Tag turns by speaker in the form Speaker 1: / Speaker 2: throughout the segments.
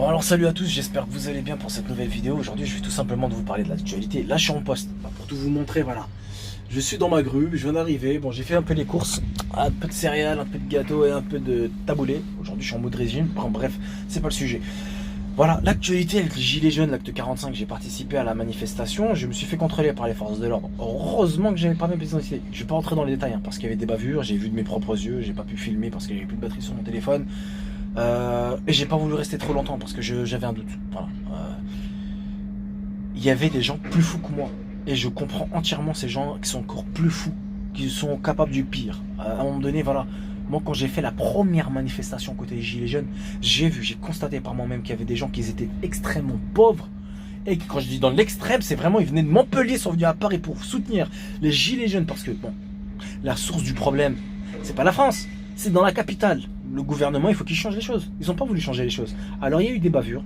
Speaker 1: Bon alors salut à tous, j'espère que vous allez bien pour cette nouvelle vidéo. Aujourd'hui je vais tout simplement vous parler de l'actualité. Là je suis en poste, pour tout vous montrer, voilà. Je suis dans ma grue, je viens d'arriver, bon j'ai fait un peu les courses, un peu de céréales, un peu de gâteau et un peu de taboulé. Aujourd'hui je suis en mode régime, bref, c'est pas le sujet. Voilà, l'actualité avec les gilets jaunes, l'acte 45, j'ai participé à la manifestation, je me suis fait contrôler par les forces de l'ordre. Heureusement que j'avais pas mes pièces d'identité. Je vais pas rentrer dans les détails, parce qu'il y avait des bavures, j'ai vu de mes propres yeux, j'ai pas pu filmer parce qu'il n'y avait plus de batterie sur mon téléphone. Et j'ai pas voulu rester trop longtemps parce que j'avais un doute. Voilà. Il y avait des gens plus fous que moi. Et je comprends entièrement ces gens qui sont encore plus fous, qui sont capables du pire. À un moment donné, voilà. Moi, quand j'ai fait la première manifestation côté des Gilets jaunes, j'ai constaté par moi-même qu'il y avait des gens qui étaient extrêmement pauvres. Et quand je dis dans l'extrême, c'est vraiment, ils venaient de Montpellier, sont venus à Paris pour soutenir les Gilets jaunes. Parce que, bon, la source du problème, c'est pas la France, c'est dans la capitale. Le gouvernement, il faut qu'il change les choses. Ils n'ont pas voulu changer les choses. Alors, il y a eu des bavures,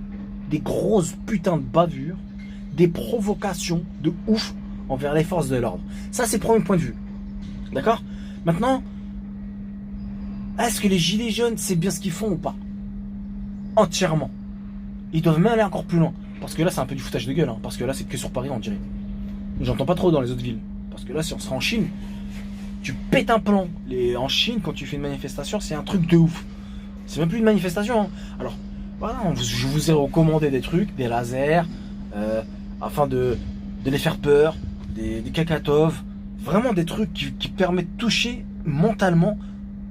Speaker 1: des grosses putains de bavures, des provocations de ouf envers les forces de l'ordre. Ça, c'est le premier point de vue. D'accord? Maintenant, est-ce que les gilets jaunes, c'est bien ce qu'ils font ou pas? Entièrement. Ils doivent même aller encore plus loin. Parce que là, c'est un peu du foutage de gueule. Hein, parce que là, c'est que sur Paris, on dirait. J'entends pas trop dans les autres villes. Parce que là, si on sera en Chine, tu pètes un plomb. En Chine, quand tu fais une manifestation, c'est un truc de ouf. C'est même plus une manifestation. Hein. Alors, voilà, je vous ai recommandé des trucs, des lasers, afin de les faire peur, des cacatoves. Vraiment des trucs qui permettent de toucher mentalement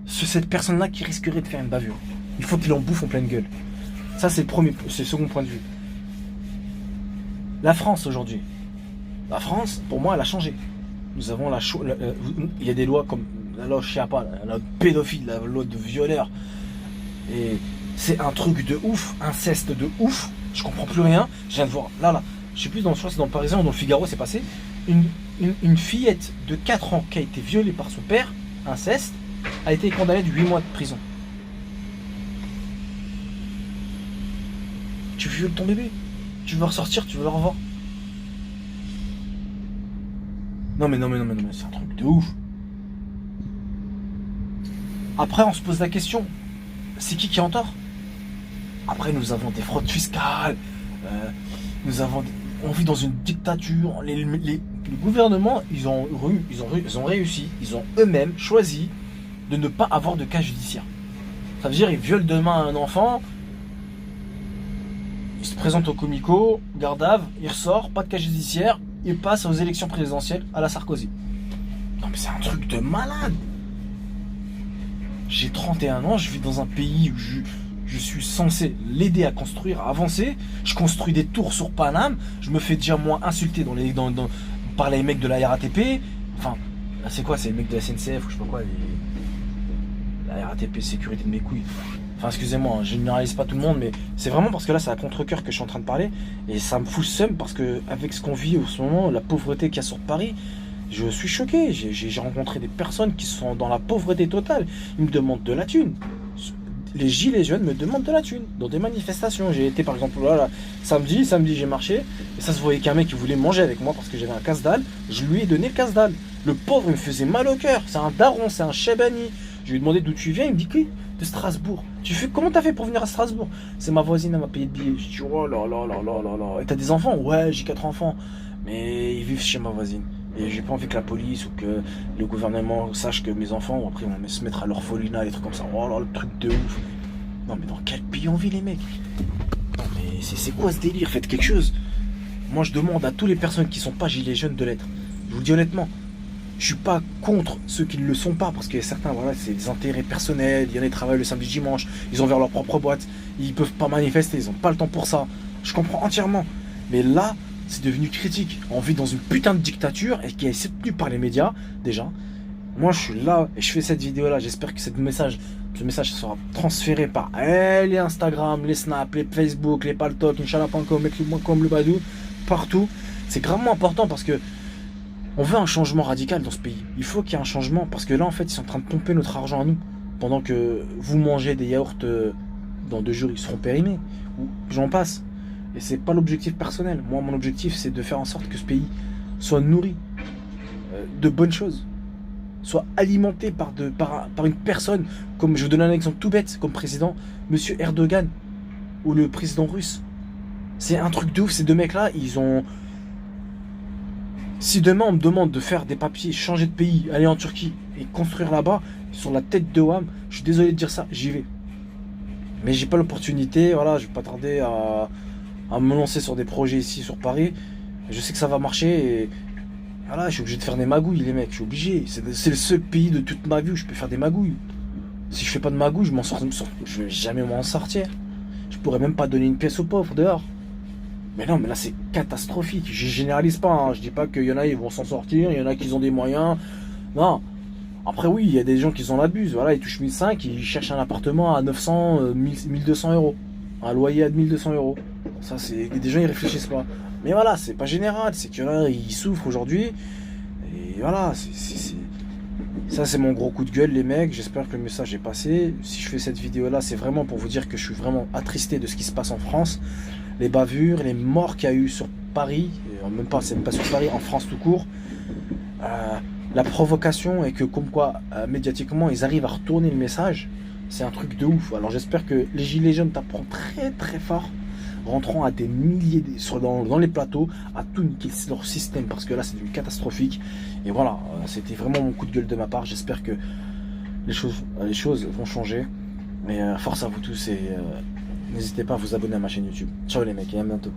Speaker 1: cette personne-là qui risquerait de faire une bavure. Il faut qu'il en bouffe en pleine gueule. Ça, c'est le second point de vue. La France, aujourd'hui. La France, pour moi, elle a changé. Nous avons il y a des lois comme la loi Chiappa, la loi de pédophile, la loi de violeur. Et c'est un truc de ouf, inceste de ouf. Je comprends plus rien. Je viens de voir, là, je sais plus, je crois que c'est dans le Parisien ou dans le Figaro, c'est passé. Une fillette de 4 ans qui a été violée par son père, inceste, a été condamnée de 8 mois de prison. Tu violes ton bébé, tu veux ressortir, tu veux le revoir. Non mais c'est un truc de ouf. Après on se pose la question, c'est qui est en tort? Après nous avons des fraudes fiscales, on vit dans une dictature, les gouvernements ils ont réussi, ils ont eux-mêmes choisi de ne pas avoir de cas judiciaire. Ça veut dire ils violent demain un enfant, il se présente au comico, garde-à-vue, il ressort, pas de cas judiciaire, il passe aux élections présidentielles à la Sarkozy. Non mais c'est un truc de malade. J'ai 31 ans, je vis dans un pays où je suis censé l'aider à construire, à avancer. Je construis des tours sur Paname, je me fais déjà moi insulter par les mecs de la RATP. Enfin, c'est quoi, c'est les mecs de la SNCF ou je sais pas quoi, la RATP, sécurité de mes couilles. Enfin, excusez-moi, je ne généralise pas tout le monde, mais c'est vraiment parce que là, c'est à contre-cœur que je suis en train de parler. Et ça me fout le seum parce que, avec ce qu'on vit en ce moment, la pauvreté qu'il y a sur Paris, je suis choqué. J'ai rencontré des personnes qui sont dans la pauvreté totale. Ils me demandent de la thune. Les gilets jaunes me demandent de la thune dans des manifestations. J'ai été, par exemple, là, samedi, j'ai marché. Et ça se voyait qu'un mec qui voulait manger avec moi parce que j'avais un casse-dalle. Je lui ai donné le casse-dalle. Le pauvre, il me faisait mal au cœur. C'est un daron, c'est un chebani. Je lui ai demandé d'où tu viens. Il me dit que de Strasbourg. Comment t'as fait pour venir à Strasbourg? C'est ma voisine, elle m'a payé de billets. Je dis oh là là là là là là. Et t'as des enfants? Ouais, j'ai 4 enfants. Mais ils vivent chez ma voisine. Et j'ai pas envie que la police ou que le gouvernement sache que mes enfants, après, vont se mettre à l'orphelinat, des trucs comme ça. Oh là, le truc de ouf. Non, mais dans quel pays on vit, les mecs? Non, mais c'est quoi ce délire? Faites quelque chose. Moi, je demande à toutes les personnes qui sont pas gilets jaunes de l'être. Je vous le dis honnêtement. Je suis pas contre ceux qui ne le sont pas, parce que certains, voilà, c'est des intérêts personnels, il y en a qui travaillent le samedi dimanche, ils ont vers leur propre boîte, ils peuvent pas manifester, ils ont pas le temps pour ça. Je comprends entièrement. Mais là, c'est devenu critique. On vit dans une putain de dictature et qui est soutenue par les médias, déjà. Moi, je suis là et je fais cette vidéo-là. J'espère que ce message sera transféré par les Instagram, les Snap, les Facebook, les Paltalk, Inch'Allah.com, Mekli.com, le Badou, partout. C'est gravement important parce que on veut un changement radical dans ce pays. Il faut qu'il y ait un changement parce que là, en fait, ils sont en train de pomper notre argent à nous. Pendant que vous mangez des yaourts dans 2 jours, ils seront périmés. Ou j'en passe. Et c'est pas l'objectif personnel. Moi, mon objectif, c'est de faire en sorte que ce pays soit nourri de bonnes choses. Soit alimenté par une personne, comme je vous donne un exemple tout bête, comme président, Monsieur Erdogan. ou le président russe. C'est un truc de ouf, ces deux mecs-là, ils ont... Si demain on me demande de faire des papiers, changer de pays, aller en Turquie et construire là-bas, sur la tête de WAM, je suis désolé de dire ça, j'y vais. Mais j'ai pas l'opportunité, voilà, je vais pas tarder à me lancer sur des projets ici sur Paris. Je sais que ça va marcher et voilà, je suis obligé de faire des magouilles les mecs, je suis obligé. C'est le seul pays de toute ma vie où je peux faire des magouilles. Si je fais pas de magouilles, je vais jamais m'en sortir. Je pourrais même pas donner une pièce aux pauvres dehors. Mais non, mais là c'est catastrophique. Je généralise pas, hein. Je dis pas qu'il y en a ils vont s'en sortir, il y en a qui ont des moyens. Non. Après oui, il y a des gens qui en abusent. Voilà, ils touchent 1005, ils cherchent un appartement à 900, 1200 euros. Un loyer à 1200 euros. Ça c'est des gens ils réfléchissent pas. Mais voilà, c'est pas général, c'est qu'il y en a ils souffrent aujourd'hui. Et voilà, ça c'est mon gros coup de gueule les mecs. J'espère que le message est passé. Si je fais cette vidéo là, c'est vraiment pour vous dire que je suis vraiment attristé de ce qui se passe en France. Les bavures, les morts qu'il y a eu sur Paris, et même pas, c'est pas sur Paris, en France tout court. La provocation et que comme quoi médiatiquement ils arrivent à retourner le message, c'est un truc de ouf. Alors j'espère que les gilets jaunes taperont très très fort, rentrant à des milliers dans les plateaux, à tout niquer leur système parce que là c'est catastrophique. Et voilà, c'était vraiment mon coup de gueule de ma part. J'espère que les choses vont changer. Mais force à vous tous et n'hésitez pas à vous abonner à ma chaîne YouTube. Ciao les mecs et à bientôt.